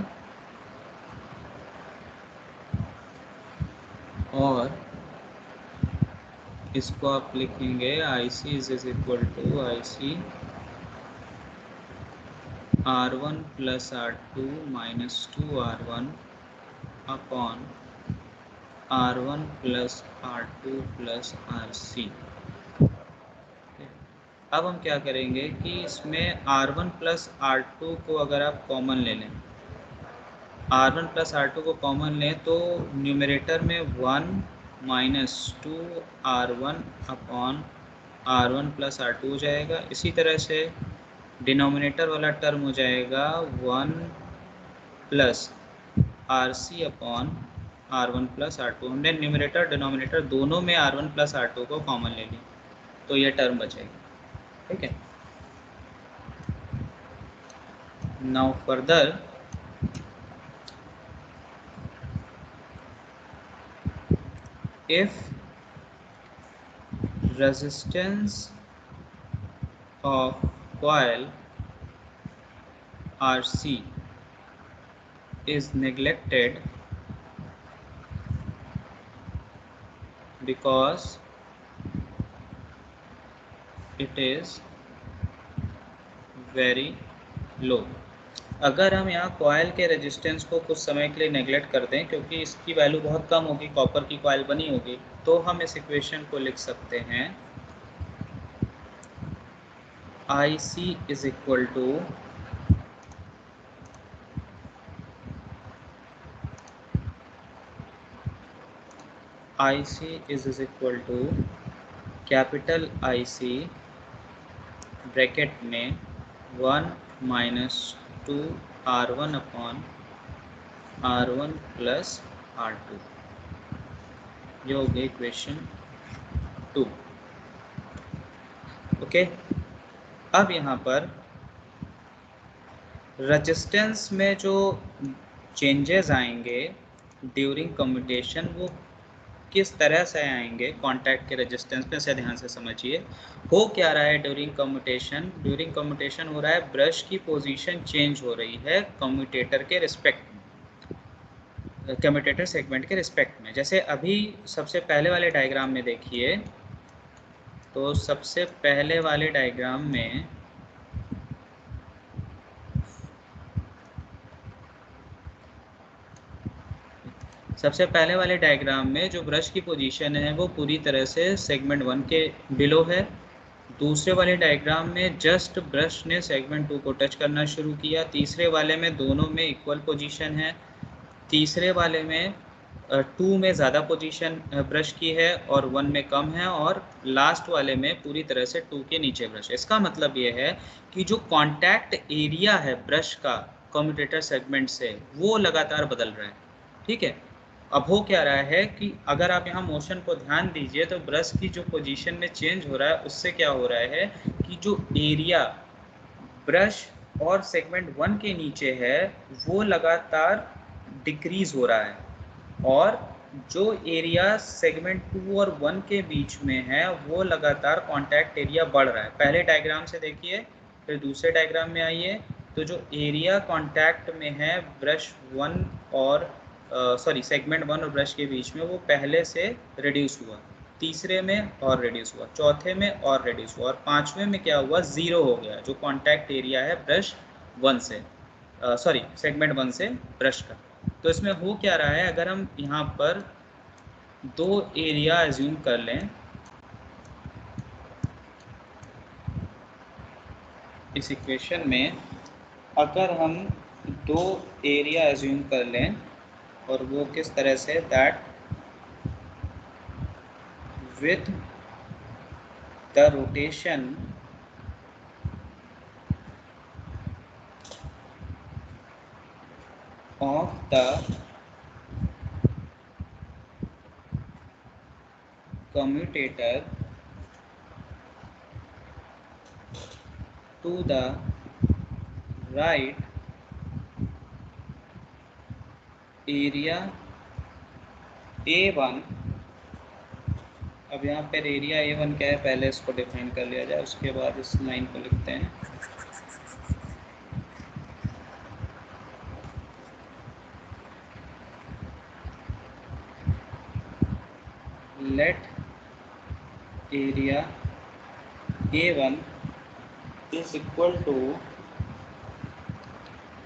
Speaker 1: और इसको आप लिखेंगे IC is equal to IC R1 plus R2 minus 2 R1 upon R1 plus R2 plus RC। अब हम क्या करेंगे कि इसमें R1 प्लस R2 को अगर आप कॉमन ले लें, R1 प्लस R2 को कॉमन लें तो न्यूमरेटर में 1 minus 2 R1 upon R1 plus R2 हो जाएगा। इसी तरह से डिनोमिनेटर वाला टर्म हो जाएगा 1 plus RC upon R1 plus R2। हमने न्यूमरेटर डिनोमिनेटर दोनों में R1 प्लस R2 को कॉमन ले ली तो ये टर्म बचेगी, ठीक है। Now further if resistance of coil RC is neglected because it is very low। अगर हम यहाँ कॉयल के रेजिस्टेंस को कुछ समय के लिए नेगलेक्ट कर दें क्योंकि इसकी वैल्यू बहुत कम होगी, कॉपर की कॉयल बनी होगी, तो हम इस इक्वेशन को लिख सकते हैं IC is equal to capital IC bracket में 1 minus 2 R1 upon R1 plus R2। ये हो गई इक्वेशन 2, ओके। अब यहाँ पर रेजिस्टेंस में जो चेंजेस आएंगे ड्यूरिंग कम्यूटेशन वो किस तरह से आएंगे कांटेक्ट के रेजिस्टेंस पे, से ध्यान से समझिए। हो क्या रहा है ड्यूरिंग कम्यूटेशन हो रहा है ब्रश की पोजीशन चेंज हो रही है कम्यूटेटर के रिस्पेक्ट में, कम्यूटेटर सेगमेंट के रिस्पेक्ट में। जैसे अभी सबसे पहले वाले डायग्राम में देखिए, तो सबसे पहले वाले डायग्राम में जो ब्रश की पोजीशन है वो पूरी तरह से सेगमेंट 1 के बिलो है। दूसरे वाले डायग्राम में जस्ट ब्रश ने सेगमेंट 2 को टच करना शुरू किया। तीसरे वाले में दोनों में इक्वल पोजीशन है। तीसरे वाले में 2 में ज़्यादा पोजीशन ब्रश की है और 1 में कम है, और लास्ट वाले में पूरी तरह से 2 के नीचे ब्रश है। इसका मतलब ये है कि जो कॉन्टैक्ट एरिया है ब्रश का कम्यूटेटर सेगमेंट से वो लगातार बदल रहा है, ठीक है। अब हो क्या रहा है कि अगर आप यहाँ मोशन को ध्यान दीजिए तो ब्रश की जो पोजीशन में चेंज हो रहा है उससे क्या हो रहा है कि जो एरिया ब्रश और सेगमेंट 1 के नीचे है वो लगातार डिक्रीज हो रहा है, और जो एरिया सेगमेंट 2 और 1 के बीच में है वो लगातार कांटेक्ट एरिया बढ़ रहा है। पहले डायग्राम से देखिए, फिर दूसरे डायग्राम में आइए, तो जो एरिया कांटेक्ट में है ब्रश 1 और सेगमेंट 1 और ब्रश के बीच में वो पहले से रिड्यूस हुआ, तीसरे में और रिड्यूस हुआ, चौथे में और रिड्यूस हुआ, और पांचवें में क्या हुआ, 0 हो गया जो कांटेक्ट एरिया है ब्रश 1 से सेगमेंट 1 से ब्रश का। तो इसमें हो क्या रहा है, अगर हम यहाँ पर दो एरिया एज्यूम कर लें, इस इक्वेशन में अगर हम दो एरिया एज्यूम कर लें, और वो किस तरह से, that with the rotation of the commutator to the right, area A1, अब यहाँ पर एरिया A1 क्या है, पहले इसको डिफाइन कर लिया जाए, उसके बाद इस लाइन को लिखते हैं। Let area A1 is equal to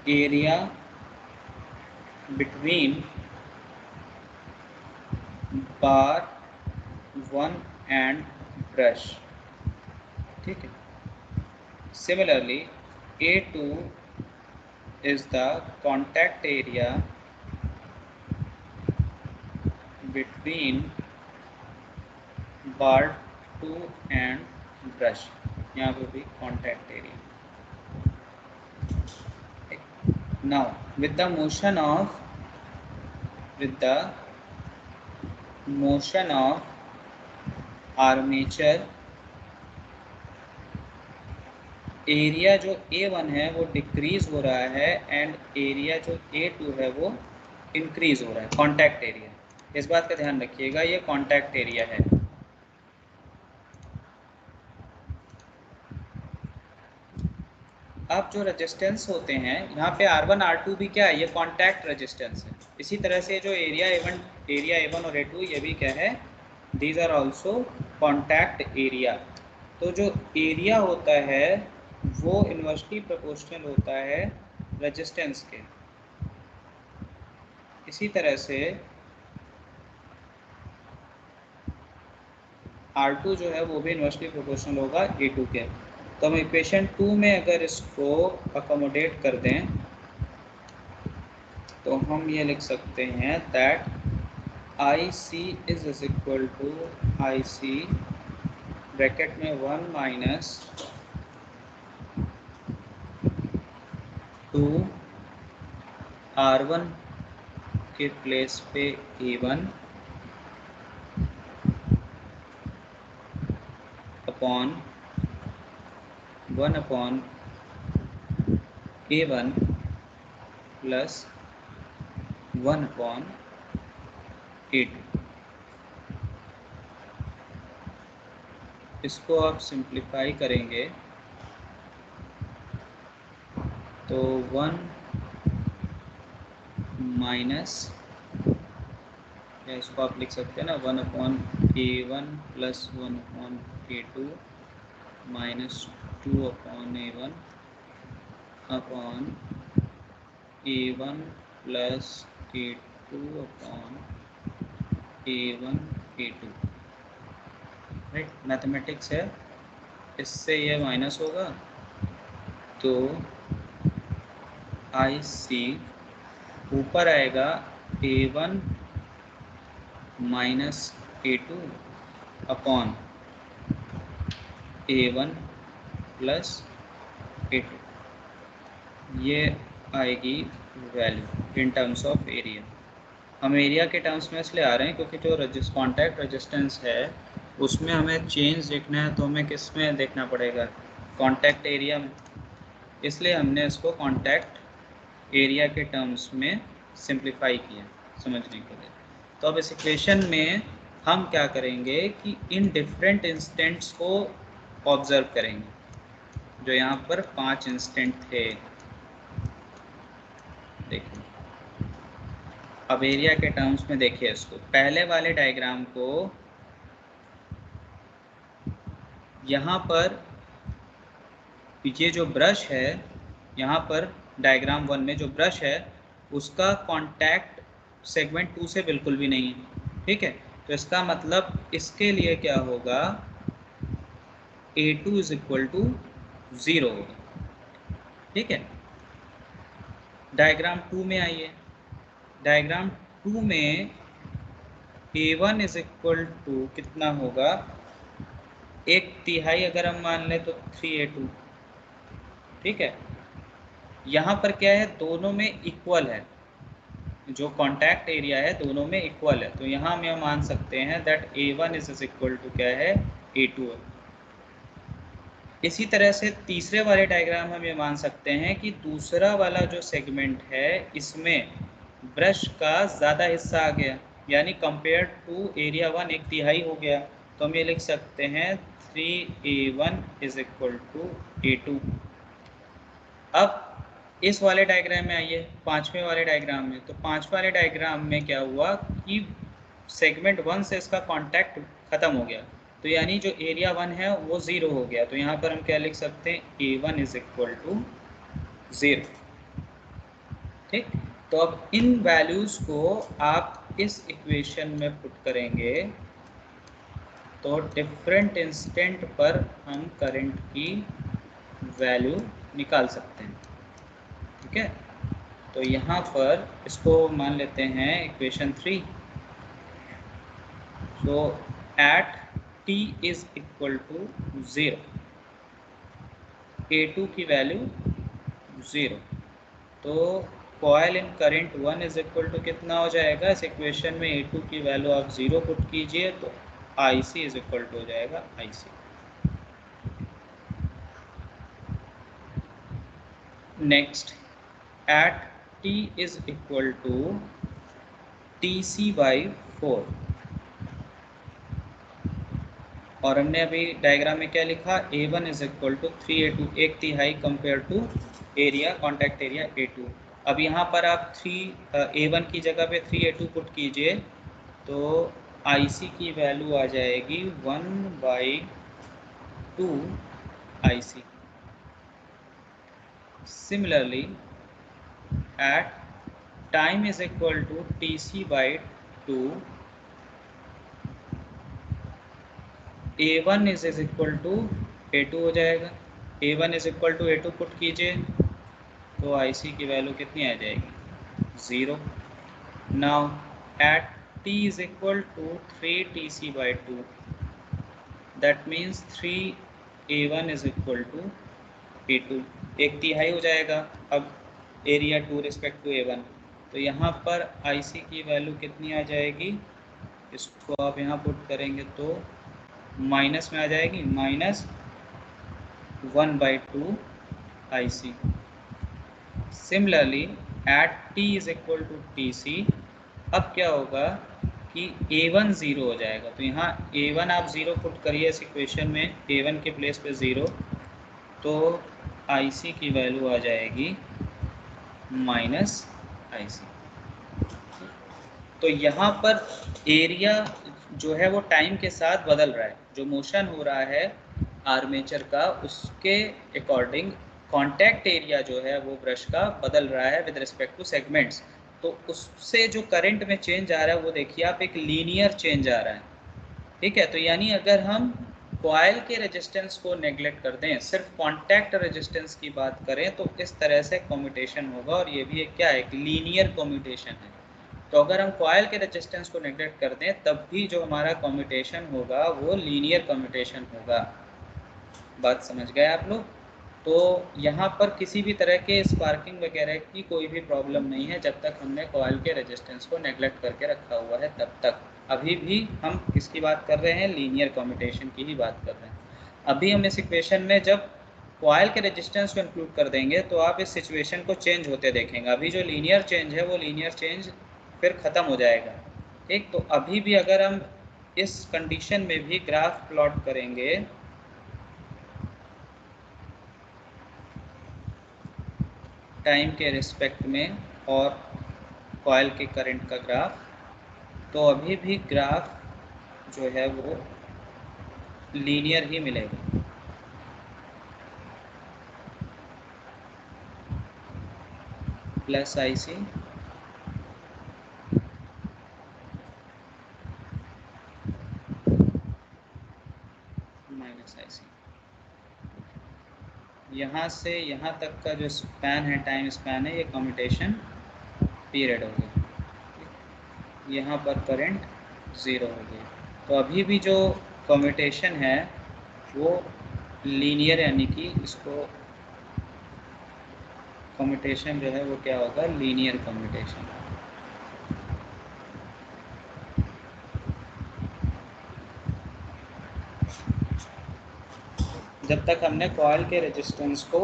Speaker 1: area between bar 1 and brush, ठीक है। Similarly, A2 is the contact area between bar 2 and brush, यहाँ पे भी contact area। Now with the motion of armature, area जो A1 है वो decrease हो रहा है एंड एरिया जो A2 है वो इंक्रीज हो रहा है, कांटेक्ट एरिया। इस बात का ध्यान रखिएगा, ये कांटेक्ट एरिया है। अब जो रेजिस्टेंस होते हैं यहाँ पे R1 R2 भी क्या है, ये कांटेक्ट रेजिस्टेंस है। इसी तरह से जो एरिया A1 और A2 ये भी क्या है, these are also contact area. तो जो एरिया होता है वो इन्वर्सली प्रोपोर्शनल होता है रेजिस्टेंस के। इसी तरह से R2 जो है वो भी इन्वर्सली प्रोपोर्शनल होगा A2 के। तो हम इक्वेशन 2 में अगर इसको अकोमोडेट कर दें तो हम ये लिख सकते हैं that IC is equal to IC bracket में 1 माइनस 2 R1 के प्लेस पे A1 upon 1 upon A1 plus 1 upon A2। इसको आप सिंप्लीफाई करेंगे तो 1 माइनस, या इसको आप लिख सकते हैं ना 1 upon A1 plus 1 upon A2 minus 2 upon A1 upon A1 plus A2 upon A1 A2, right. Mathematics है, इससे ये माइनस होगा तो IC ऊपर आएगा A1 minus A2 upon A1 plus A2, ये आएगी value in terms of area. हम एरिया के टर्म्स में इसलिए आ रहे हैं क्योंकि जो कॉन्टैक्ट रेजिस्टेंस है उसमें हमें चेंज देखना है, तो हमें किस में देखना पड़ेगा, कॉन्टैक्ट एरिया में। इसलिए हमने इसको कॉन्टैक्ट एरिया के टर्म्स में सिंप्लीफाई किया समझने के लिए। तो अब इस इक्वेशन में हम क्या करेंगे कि इन डिफरेंट इंस्टेंट्स को ऑब्जर्व करेंगे। जो यहाँ पर 5 इंस्टेंट थे, देखिए अब एरिया के टर्म्स में देखिए इसको, पहले वाले डायग्राम को यहाँ पर ये जो ब्रश है, यहाँ पर डायग्राम 1 में जो ब्रश है उसका कांटेक्ट सेगमेंट 2 से बिल्कुल भी नहीं है, ठीक है। तो इसका मतलब इसके लिए क्या होगा, A2 इज इक्वल टू 0 होगा। ठीक है, डायग्राम 2 में आइए। डायग्राम 2 में A1 इज इक्वल टू कितना होगा, 1/3 अगर हम मान लें तो 3A2। ठीक है, यहाँ पर क्या है, दोनों में इक्वल है, जो कॉन्टैक्ट एरिया है दोनों में इक्वल है, तो यहाँ हम यह मान सकते हैं that A1 is equal to क्या है, A2 है। इसी तरह से तीसरे वाले डायग्राम हम ये मान सकते हैं कि दूसरा वाला जो सेगमेंट है इसमें ब्रश का ज़्यादा हिस्सा आ गया, यानी कंपेयर टू एरिया 1 1/3 हो गया, तो हम ये लिख सकते हैं 3A1 is equal to A2। अब इस वाले डायग्राम में आइए, पांचवें वाले डायग्राम में। तो पांचवें वाले डायग्राम में क्या हुआ कि सेगमेंट 1 से इसका कांटेक्ट ख़त्म हो गया, तो यानी जो एरिया 1 है वो 0 हो गया, तो यहाँ पर हम क्या लिख सकते हैं, A1 इज इक्वल टू 0। ठीक, तो अब इन वैल्यूज़ को आप इस इक्वेशन में पुट करेंगे तो डिफरेंट इंस्टेंट पर हम करंट की वैल्यू निकाल सकते हैं। ठीक है, तो यहाँ पर इसको मान लेते हैं equation 3। So at t is equal to 0, A2 की वैल्यू 0, तो coil in current 1 is equal to कितना हो जाएगा, इस इक्वेशन में A2 की वैल्यू आप 0 पुट कीजिए तो IC इज इक्वल टू हो जाएगा IC। Next, at t is equal to TC/4, और हमने अभी डायग्राम में क्या लिखा, A1 is equal to 3A2, 1/3 compare to area, contact area A2। अब यहाँ पर आप A1 की जगह पे 3A2 पुट कीजिए तो IC की वैल्यू आ जाएगी 1/2 IC। Similarly at time is equal to TC/2, A1 is equal to A2 हो जाएगा। A1 is equal to A2 put कीजिए तो IC की वैल्यू कितनी आ जाएगी, 0। Now at T is equal to 3TC/2, that means 3A1 is equal to A2, 1/3 हो जाएगा। अब एरिया 2 रिस्पेक्ट टू A1, तो यहाँ पर IC की वैल्यू कितनी आ जाएगी, इसको आप यहाँ पुट करेंगे तो माइनस में आ जाएगी, -1/2 IC। Similarly at T is equal to TC, अब क्या होगा कि A1 0 हो जाएगा, तो यहाँ A1 आप 0 पुट करिए इस इक्वेशन में, A1 के प्लेस पे 0, तो IC की वैल्यू आ जाएगी -IC। तो यहाँ पर एरिया जो है वो टाइम के साथ बदल रहा है, जो मोशन हो रहा है आर्मेचर का उसके अकॉर्डिंग कांटेक्ट एरिया जो है वो ब्रश का बदल रहा है विद रिस्पेक्ट टू सेगमेंट्स। तो उससे जो करंट में चेंज आ रहा है वो देखिए आप, एक लीनियर चेंज आ रहा है। ठीक है, तो यानी अगर हम कॉइल के रेजिस्टेंस को नेग्लेक्ट कर दें, सिर्फ कांटेक्ट रेजिस्टेंस की बात करें, तो इस तरह से कम्यूटेशन होगा, और ये भी एक क्या है, एक लीनियर कम्यूटेशन है। तो अगर हम कॉइल के रेजिस्टेंस को नेग्लेक्ट कर दें तब भी जो हमारा कम्यूटेशन होगा वो लीनियर कम्यूटेशन होगा। बात समझ गए आप लोग? तो यहाँ पर किसी भी तरह के स्पार्किंग वगैरह की कोई भी प्रॉब्लम नहीं है जब तक हमने कॉइल के रेजिस्टेंस को नेग्लेक्ट करके रखा हुआ है तब तक। अभी भी हम किसकी बात कर रहे हैं, लीनियर कम्यूटेशन की ही बात कर रहे हैं। अभी हम इस इक्वेशन में जब कॉइल के रेजिस्टेंस को इंक्लूड कर देंगे तो आप इस सिचुएशन को चेंज होते देखेंगे। अभी जो लीनियर चेंज है वो लीनियर चेंज फिर ख़त्म हो जाएगा। ठीक, तो अभी भी अगर हम इस कंडीशन में भी ग्राफ प्लॉट करेंगे टाइम के रिस्पेक्ट में और कॉइल के करंट का ग्राफ, तो अभी भी ग्राफ जो है वो लीनियर ही मिलेगा। +IC एक्स आई सी। यहाँ से यहाँ तक का जो स्पैन है, टाइम स्पैन है, ये कम्यूटेशन पीरियड हो गया। यहाँ पर करंट 0 हो गया। तो अभी भी जो कम्यूटेशन है वो लीनियर, यानी कि इसको कम्यूटेशन जो है वो क्या होगा, लीनियर कम्यूटेशन। जब तक हमने कॉइल के रेजिस्टेंस को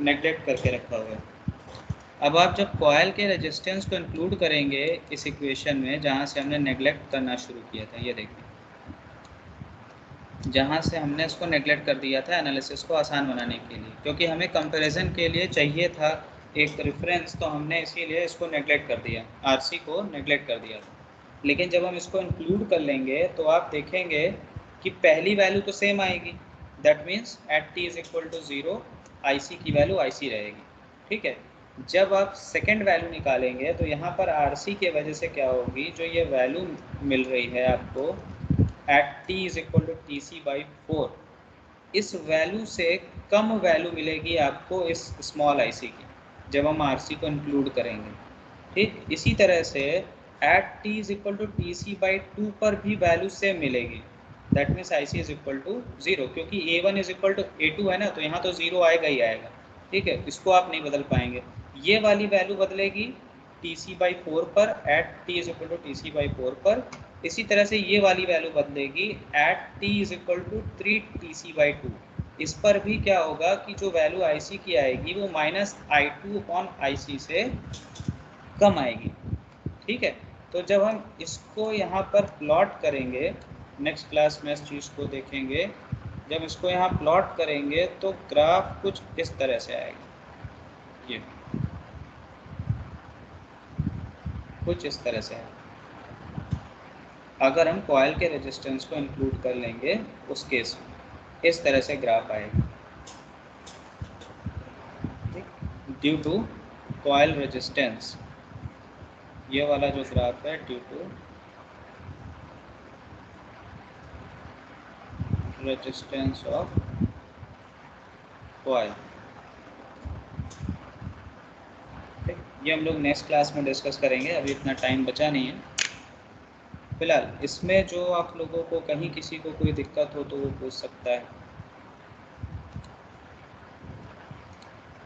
Speaker 1: नेगलेक्ट करके रखा हुआ है। अब आप जब कॉइल के रेजिस्टेंस को इंक्लूड करेंगे इस इक्वेशन में, जहाँ से हमने नेगलेक्ट करना शुरू किया था, ये देखिए जहाँ से हमने इसको नेगलेक्ट कर दिया था एनालिसिस को आसान बनाने के लिए, क्योंकि हमें कंपैरिजन के लिए चाहिए था एक रेफरेंस, तो हमने इसीलिए इसको नेगलेक्ट कर दिया, आरसी को नेगलेक्ट कर दिया था। लेकिन जब हम इसको इंक्लूड कर लेंगे तो आप देखेंगे कि पहली वैल्यू तो सेम आएगी, that means at t is equal to 0 IC की वैल्यू IC रहेगी, ठीक है। जब आप सेकेंड वैल्यू निकालेंगे तो यहाँ पर RC के वजह से क्या होगी, जो ये वैल्यू मिल रही है आपको at t is equal to TC/4, इस वैल्यू से कम वैल्यू मिलेगी आपको इस स्मॉल IC की, जब हम RC को इंक्लूड करेंगे, ठीक। इसी तरह से at t is equal to TC/2 पर भी वैल्यू सेम मिलेगी, that means IC is equal to 0, क्योंकि A1 is equal to A2 है ना, तो यहाँ तो 0 आएगा ही आएगा, ठीक है। इसको आप नहीं बदल पाएंगे। ये वाली वैल्यू बदलेगी TC/4 पर, at t is equal to TC/4 पर। इसी तरह से ये वाली वैल्यू बदलेगी at t is equal to 3 TC/2। इस पर भी क्या होगा कि जो वैल्यू IC की आएगी वो -I2/IC से कम आएगी, ठीक है। तो जब हम इसको यहाँ पर प्लॉट करेंगे, नेक्स्ट क्लास में इस चीज़ को देखेंगे, जब इसको यहाँ प्लॉट करेंगे तो ग्राफ कुछ इस तरह से आएगा, ये कुछ इस तरह से आएगा। अगर हम कॉइल के रेजिस्टेंस को इंक्लूड कर लेंगे उस केस में इस तरह से ग्राफ आएगा, ड्यू टू कॉइल रेजिस्टेंस। ये वाला जो ग्राफ है due to resistance of coil, ठीक। ये हम लोग नेक्स्ट क्लास में डिस्कस करेंगे, अभी इतना टाइम बचा नहीं है। फिलहाल इसमें जो आप लोगों को कहीं किसी को कोई दिक्कत हो तो वो पूछ सकता है।